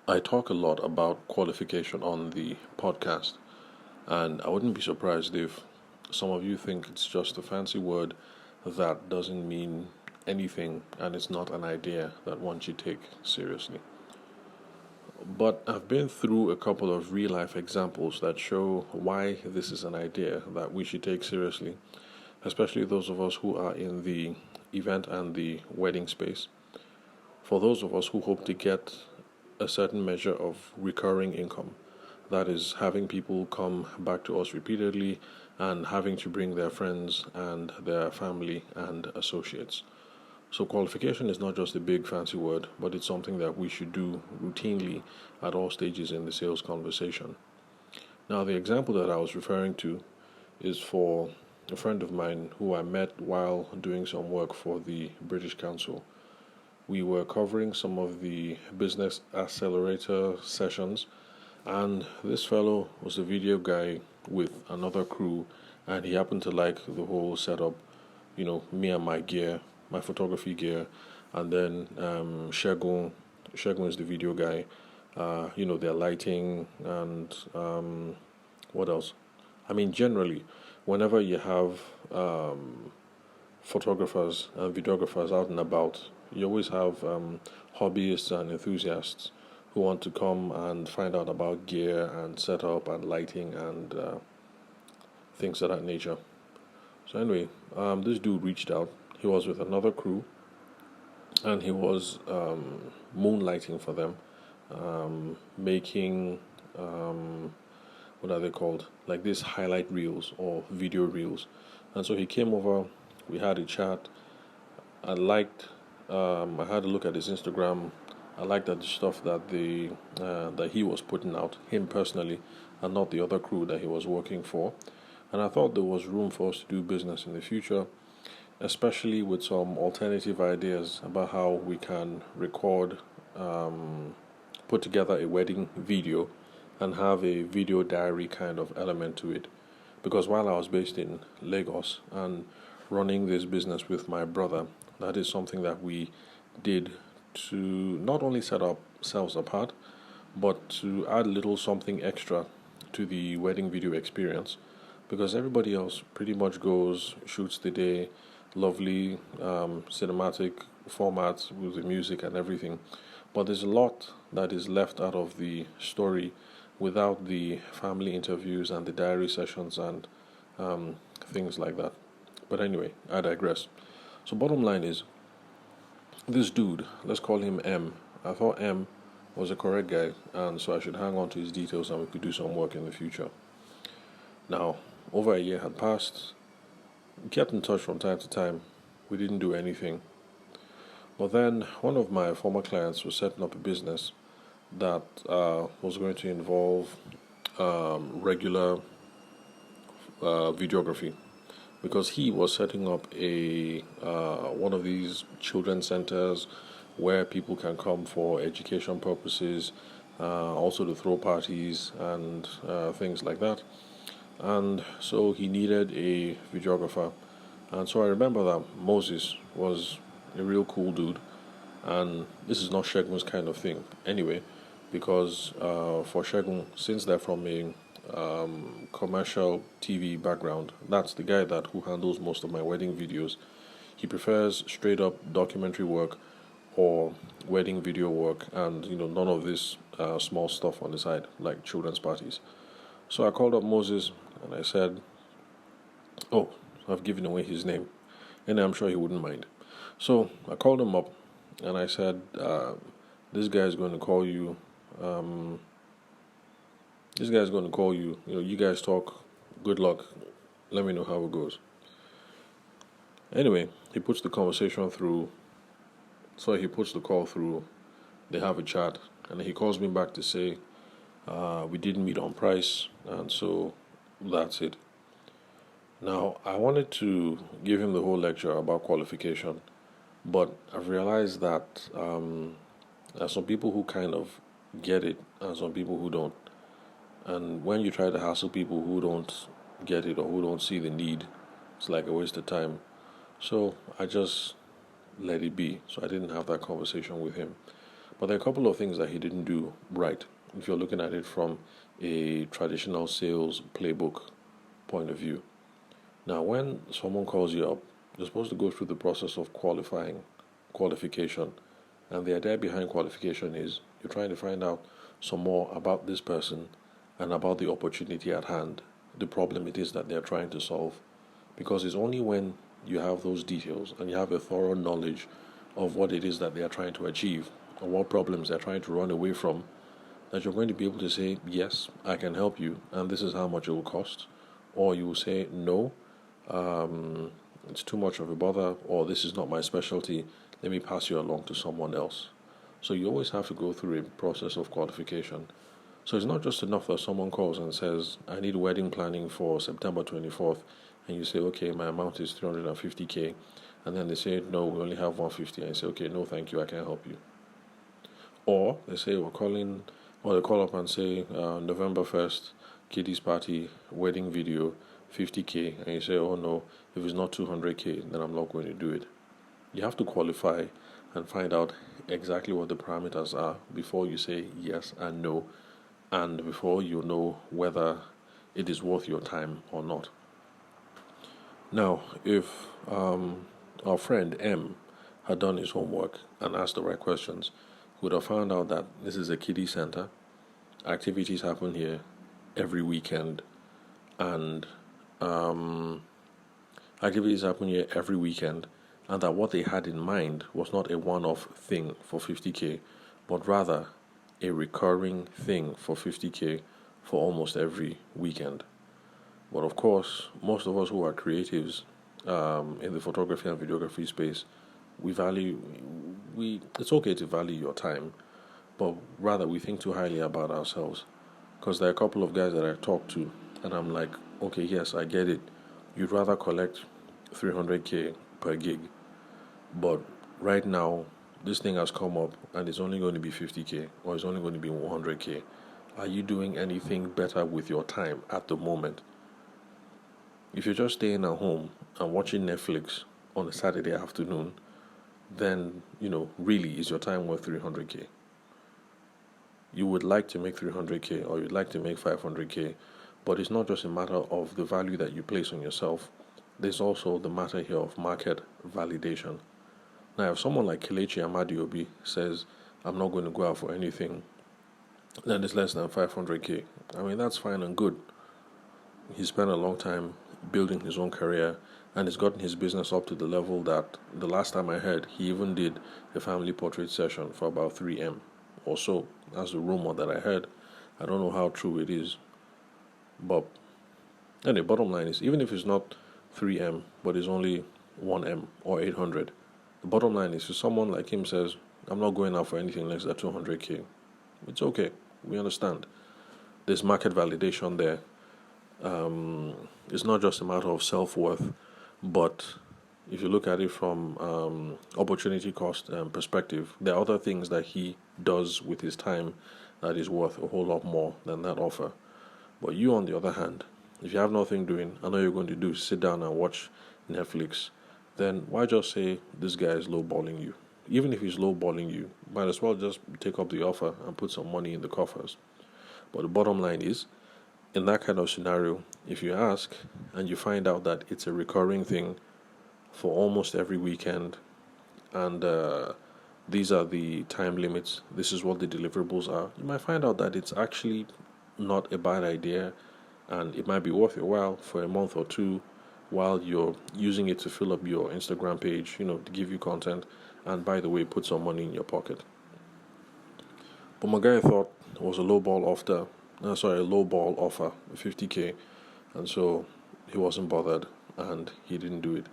I talk a lot about qualification on the podcast, and I wouldn't be surprised if some of you think it's just a fancy word that doesn't mean anything and it's not an idea that one should take seriously. But I've been through a couple of real life examples that show why this is an idea that we should take seriously, especially those of us who are in the event and the wedding space. For those of us who hope to get a certain measure of recurring income, that is, having people come back to us repeatedly and having to bring their friends and their family and associates. So, qualification is not just a big fancy word, but it's something that we should do routinely at all stages in the sales conversation. Now, the example that I was referring to is for a friend of mine who I met while doing some work for the British Council. We were covering some of the business accelerator sessions, and this fellow was a video guy with another crew, and he happened to like the whole setup, me and my gear, my photography gear, and then Shegun is the video guy, their lighting, and what else? I mean, generally, whenever you have photographers and videographers out and about, you always have hobbyists and enthusiasts who want to come and find out about gear and setup and lighting and things of that nature. So anyway, this dude reached out. He was with another crew, and he was moonlighting for them, making what are they called? Like these highlight reels or video reels. And so he came over. We had a chat. I liked. I had a look at his Instagram. I liked that the stuff that he was putting out, him personally, and not the other crew that he was working for. And I thought there was room for us to do business in the future, especially with some alternative ideas about how we can record, put together a wedding video, and have a video diary kind of element to it. Because while I was based in Lagos and running this business with my brother, that is something that we did to not only set ourselves apart, but to add a little something extra to the wedding video experience. Because everybody else pretty much goes, shoots the day, lovely cinematic formats with the music and everything. But there's a lot that is left out of the story without the family interviews and the diary sessions and things like that. But anyway, I digress. So, bottom line is, this dude, let's call him M. I thought M was a correct guy, and so I should hang on to his details and we could do some work in the future. Now, over a year had passed. We kept in touch from time to time. We didn't do anything. But then one of my former clients was setting up a business that was going to involve regular videography, because he was setting up a one of these children's centers where people can come for education purposes, also to throw parties and things like that. And so he needed a videographer, and so I remember that Moses was a real cool dude, and this is not Shegun's kind of thing anyway, because for Shegun, since they're from a commercial TV background, that's the guy that who handles most of my wedding videos. He prefers straight up documentary work or wedding video work, and none of this small stuff on the side like children's parties. So I called up Moses and I said, "Oh, I've given away his name, and I'm sure he wouldn't mind." So I called him up and I said, "This guy is going to call you. This guy is going to call you. You guys talk. Good luck. Let me know how it goes." Anyway, he puts the conversation through. So he puts the call through. They have a chat, and he calls me back to say, we didn't meet on price, and so that's it. Now, I wanted to give him the whole lecture about qualification, but I've realized that there are some people who kind of get it and some people who don't. And when you try to hassle people who don't get it or who don't see the need, it's like a waste of time. So I just let it be. So I didn't have that conversation with him. But there are a couple of things that he didn't do right if you're looking at it from a traditional sales playbook point of view. Now, when someone calls you up, you're supposed to go through the process of qualification. And the idea behind qualification is you're trying to find out some more about this person and about the opportunity at hand, the problem it is that they're trying to solve. Because it's only when you have those details and you have a thorough knowledge of what it is that they are trying to achieve or what problems they're trying to run away from that you're going to be able to say, yes, I can help you, and this is how much it will cost. Or you will say, no, it's too much of a bother, or this is not my specialty, let me pass you along to someone else. So you always have to go through a process of qualification. So it's not just enough that someone calls and says, I need wedding planning for September 24th, and you say, okay, my amount is 350K, and then they say, no, we only have 150, and you say, okay, no, thank you, I can't help you. Or they say, we're calling, or they call up and say, November 1st, kiddies party, wedding video, 50K, and you say, oh no, if it's not 200K, then I'm not going to do it. You have to qualify and find out exactly what the parameters are before you say yes and no, and before you know whether it is worth your time or not. Now, if our friend M had done his homework and asked the right questions, he would have found out that this is a kiddie center. Activities happen here every weekend, and and that what they had in mind was not a one-off thing for 50K, but rather a recurring thing for 50K for almost every weekend. But of course, most of us who are creatives in the photography and videography space, it's okay to value your time, but rather we think too highly about ourselves. Because there are a couple of guys that I talk to, and I'm like, okay, yes, I get it. You'd rather collect 300K per gig, but right now, this thing has come up and it's only going to be 50K or it's only going to be 100K. Are you doing anything better with your time at the moment? If you're just staying at home and watching Netflix on a Saturday afternoon, then, really, is your time worth 300K? You would like to make 300K or you'd like to make 500K, but it's not just a matter of the value that you place on yourself. There's also the matter here of market validation. Now, if someone like Kelechi Amadiobi says, I'm not going to go out for anything that is less than 500K, that's fine and good. He spent a long time building his own career and has gotten his business up to the level that the last time I heard, he even did a family portrait session for about 3M or so. That's the rumor that I heard. I don't know how true it is. But the bottom line is, even if it's not 3M, but it's only 1M or 800, the bottom line is, if someone like him says, I'm not going out for anything less than 200K, it's okay. We understand. There's market validation there. It's not just a matter of self-worth, but if you look at it from opportunity cost perspective, there are other things that he does with his time that is worth a whole lot more than that offer. But you, on the other hand, if you have nothing doing, I know you're going to do sit down and watch Netflix, then why just say this guy is lowballing you? Even if he's lowballing you, might as well just take up the offer and put some money in the coffers. But the bottom line is, in that kind of scenario, if you ask and you find out that it's a recurring thing for almost every weekend, and these are the time limits, this is what the deliverables are, you might find out that it's actually not a bad idea, and it might be worth your while for a month or two while you're using it to fill up your Instagram page, to give you content, and by the way, put some money in your pocket. But my guy thought it was a low ball offer, 50K, and so he wasn't bothered and he didn't do it.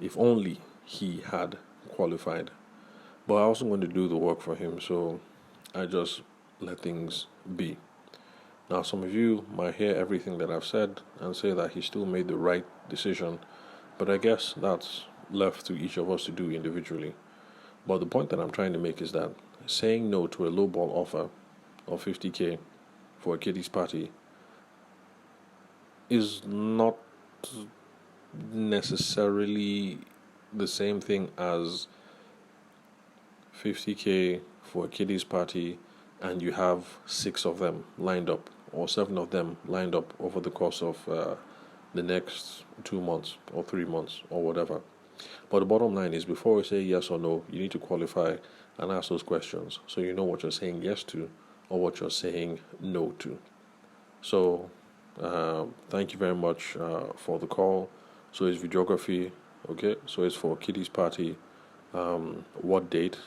If only he had qualified. But I wasn't going to do the work for him, so I just let things be. Now, some of you might hear everything that I've said and say that he still made the right decision, but I guess that's left to each of us to do individually. But the point that I'm trying to make is that saying no to a lowball offer of 50K for a kiddies party is not necessarily the same thing as 50K for a kiddies party and you have 6 of them lined up or 7 of them lined up over the course of the next 2 months or 3 months or whatever. But the bottom line is, before we say yes or no, you need to qualify and ask those questions so you know what you're saying yes to or what you're saying no to. So, thank you very much for the call. So it's videography, okay? So it's for kiddies party. What date?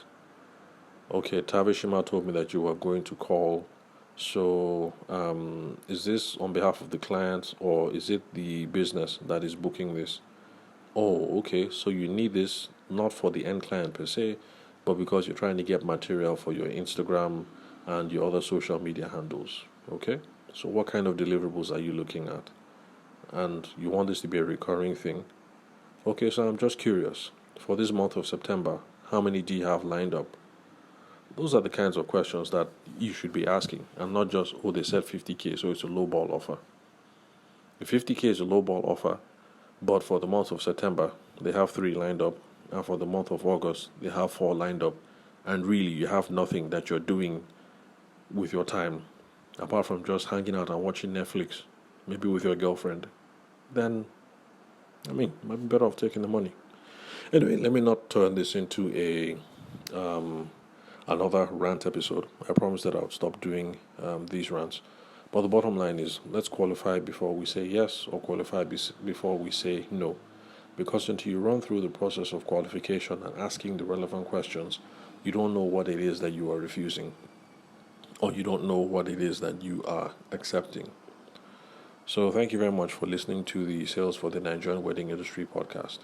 Okay, Tavishima told me that you were going to call. So, is this on behalf of the client or is it the business that is booking this? Oh, okay. So you need this not for the end client per se, but because you're trying to get material for your Instagram and your other social media handles. Okay? So what kind of deliverables are you looking at? And you want this to be a recurring thing. Okay, so I'm just curious. For this month of September, how many do you have lined up? Those are the kinds of questions that you should be asking, and not just, oh, they said 50K, so it's a low ball offer. If 50K is a low ball offer, but for the month of September, they have 3 lined up, and for the month of August, they have 4 lined up, and really you have nothing that you're doing with your time, apart from just hanging out and watching Netflix, maybe with your girlfriend, then, might be better off taking the money. Anyway, let me not turn this into another rant episode. I promised that I would stop doing these rants. But the bottom line is, let's qualify before we say yes or qualify before we say no. Because until you run through the process of qualification and asking the relevant questions, you don't know what it is that you are refusing, or you don't know what it is that you are accepting. So thank you very much for listening to the Sales for the Nigerian Wedding Industry podcast.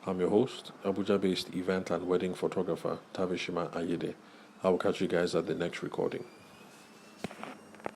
I'm your host, Abuja-based event and wedding photographer, Tavishima Ayede. I will catch you guys at the next recording.